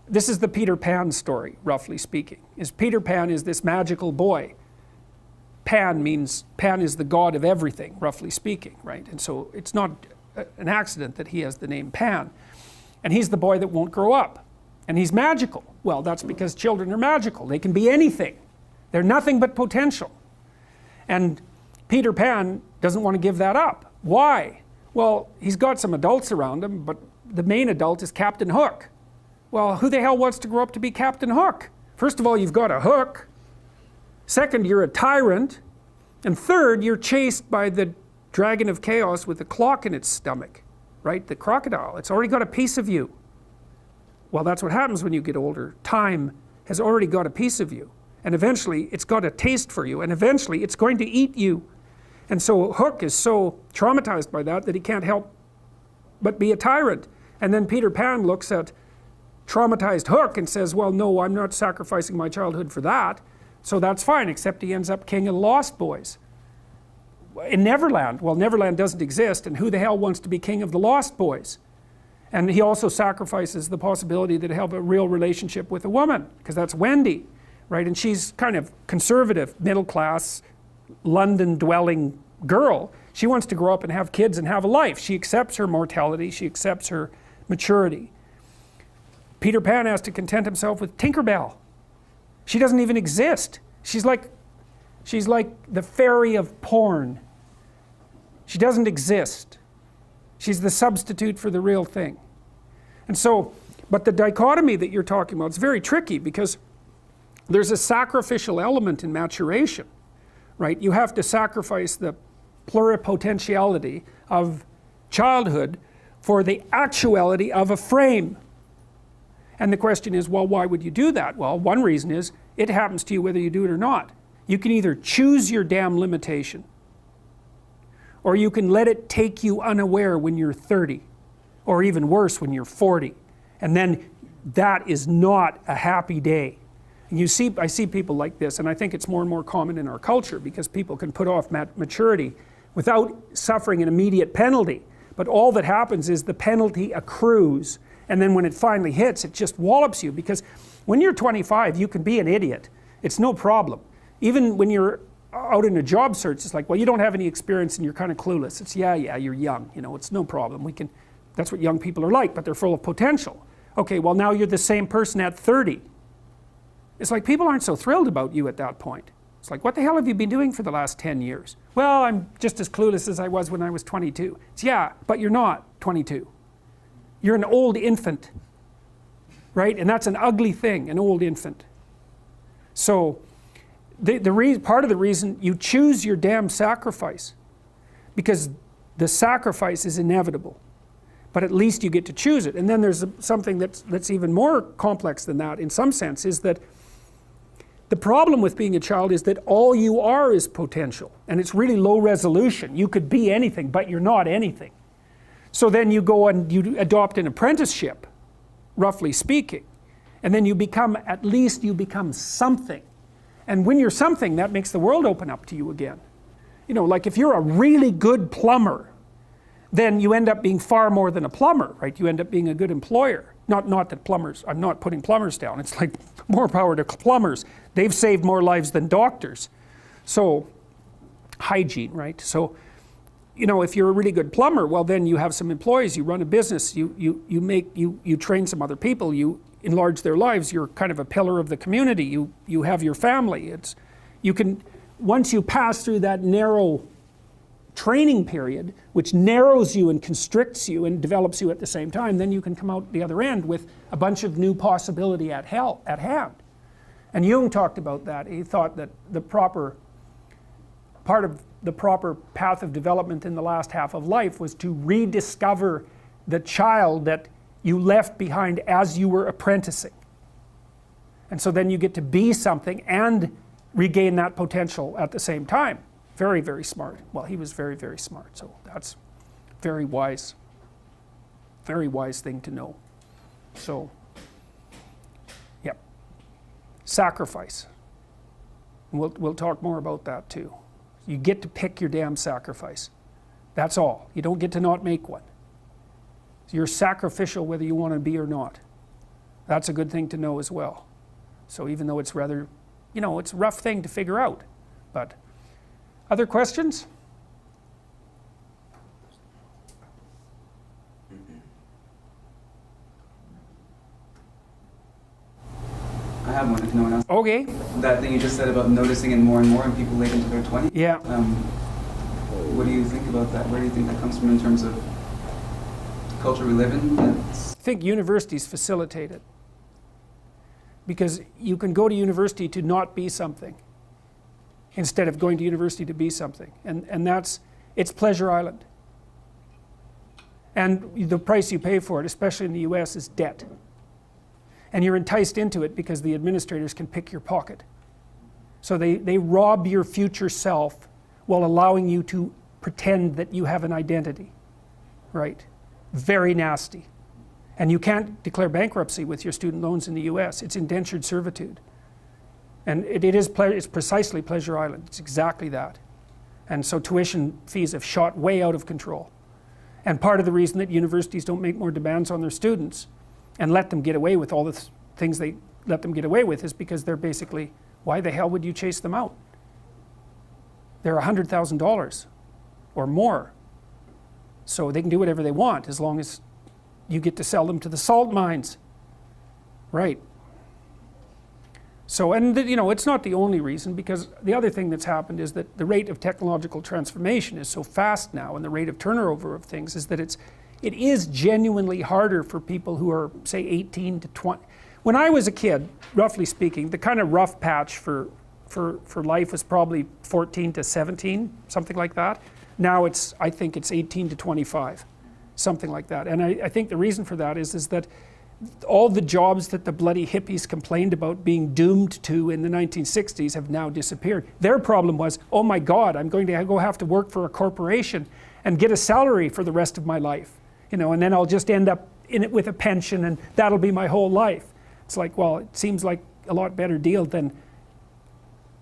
this is the Peter Pan story, roughly speaking. Peter Pan is this magical boy. Pan is the god of everything, roughly speaking, right? And so it's not an accident that he has the name Pan. And he's the boy that won't grow up. And he's magical. Well, that's because children are magical. They can be anything. They're nothing but potential. And Peter Pan doesn't want to give that up. Why? Well, he's got some adults around him, but the main adult is Captain Hook. Well, who the hell wants to grow up to be Captain Hook? First of all, you've got a hook. Second, you're a tyrant. And third, you're chased by the dragon of chaos with a clock in its stomach, right? The crocodile. It's already got a piece of you. Well, that's what happens when you get older. Time has already got a piece of you. And eventually, it's got a taste for you. And eventually, it's going to eat you. And so Hook is so traumatized by that he can't help but be a tyrant. And then Peter Pan looks at traumatized Hook and says, well, no, I'm not sacrificing my childhood for that. So that's fine, except he ends up king of the Lost Boys. In Neverland, well, Neverland doesn't exist, and who the hell wants to be king of the Lost Boys? And he also sacrifices the possibility that he'll have a real relationship with a woman, because that's Wendy, right? And she's kind of conservative, middle class, London dwelling girl. She wants to grow up and have kids and have a life. She accepts her mortality, she accepts her maturity. Peter Pan has to content himself with Tinkerbell. She doesn't even exist. She's like the fairy of porn. She doesn't exist. She's the substitute for the real thing. And so, but the dichotomy that you're talking about is very tricky, because there's a sacrificial element in maturation, right? You have to sacrifice the pluripotentiality of childhood for the actuality of a frame. And the question is, well, why would you do that? Well, one reason is it happens to you whether you do it or not. You can either choose your damn limitation, or you can let it take you unaware when you're 30, or even worse, when you're 40. And then that is not a happy day. And I see people like this, and I think it's more and more common in our culture, because people can put off maturity without suffering an immediate penalty. But all that happens is the penalty accrues, and then when it finally hits, it just wallops you. Because when you're 25, you can be an idiot. It's no problem. Even when you're out in a job search, it's like, well, you don't have any experience and you're kind of clueless. It's, yeah, you're young, it's no problem. That's what young people are like, but they're full of potential. Okay, well, now you're the same person at 30. It's like people aren't so thrilled about you at that point. It's like, what the hell have you been doing for the last 10 years? Well, I'm just as clueless as I was when I was 22. It's, yeah, but you're not 22. You're an old infant, right? And that's an ugly thing, an old infant. So part of the reason you choose your damn sacrifice, because the sacrifice is inevitable, but at least you get to choose it. And then there's something that's even more complex than that in some sense, is that the problem with being a child is that all you are is potential, and it's really low resolution. You could be anything, but you're not anything. So then you go and you adopt an apprenticeship, roughly speaking, and then at least you become something. And when you're something, that makes the world open up to you again. Like if you're a really good plumber, then you end up being far more than a plumber, right? You end up being a good employer. Not that plumbers, I'm not putting plumbers down. It's like more power to plumbers. They've saved more lives than doctors. So, hygiene, right? So, if you're a really good plumber, well, then you have some employees, you run a business, you train some other people, you enlarge their lives, you're kind of a pillar of the community, you have your family. Once you pass through that narrow training period, which narrows you and constricts you and develops you at the same time, then you can come out the other end with a bunch of new possibility at hand. And Jung talked about that. He thought that part of the proper path of development in the last half of life was to rediscover the child that you left behind as you were apprenticing. And so then you get to be something and regain that potential at the same time. Very, very smart. Well, he was very, very smart, so that's very wise thing to know. So, yep. Sacrifice. And we'll talk more about that too. You get to pick your damn sacrifice. That's all. You don't get to not make one. So you're sacrificial whether you want to be or not. That's a good thing to know as well. So even though it's rather, it's a rough thing to figure out. But other questions? I have one if no one else. Okay. That thing you just said about noticing it more and more in people late into their 20s. Yeah. What do you think about that? Where do you think that comes from in terms of the culture we live in? I think universities facilitate it. Because you can go to university to not be something instead of going to university to be something. And it's Pleasure Island. And the price you pay for it, especially in the US, is debt. And you're enticed into it because the administrators can pick your pocket. So they rob your future self while allowing you to pretend that you have an identity, right? Very nasty. And you can't declare bankruptcy with your student loans in the US. It's indentured servitude. And it's precisely Pleasure Island. It's exactly that. And so tuition fees have shot way out of control. And part of the reason that universities don't make more demands on their students and let them get away with all the things they let them get away with is because they're basically, why the hell would you chase them out? They're $100,000 or more. So they can do whatever they want as long as you get to sell them to the salt mines. Right. So, and it's not the only reason, because the other thing that's happened is that the rate of technological transformation is so fast now, and the rate of turnover of things is that it is genuinely harder for people who are, say, 18 to 20. When I was a kid, roughly speaking, the kind of rough patch for life was probably 14 to 17, something like that. Now I think it's 18 to 25, something like that. And I think the reason for that is that all the jobs that the bloody hippies complained about being doomed to in the 1960s have now disappeared. Their problem was, oh my God, I'm going to go have to work for a corporation and get a salary for the rest of my life. And then I'll just end up in it with a pension, and that'll be my whole life. It's like, well, it seems like a lot better deal than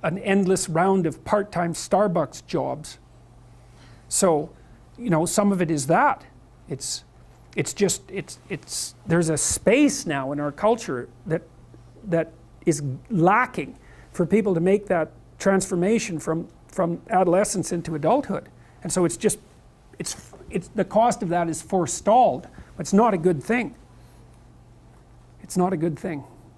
an endless round of part-time Starbucks jobs. So, some of it is that. There's a space now in our culture that is lacking for people to make that transformation from adolescence into adulthood. And so the cost of that is forestalled. It's not a good thing. It's not a good thing.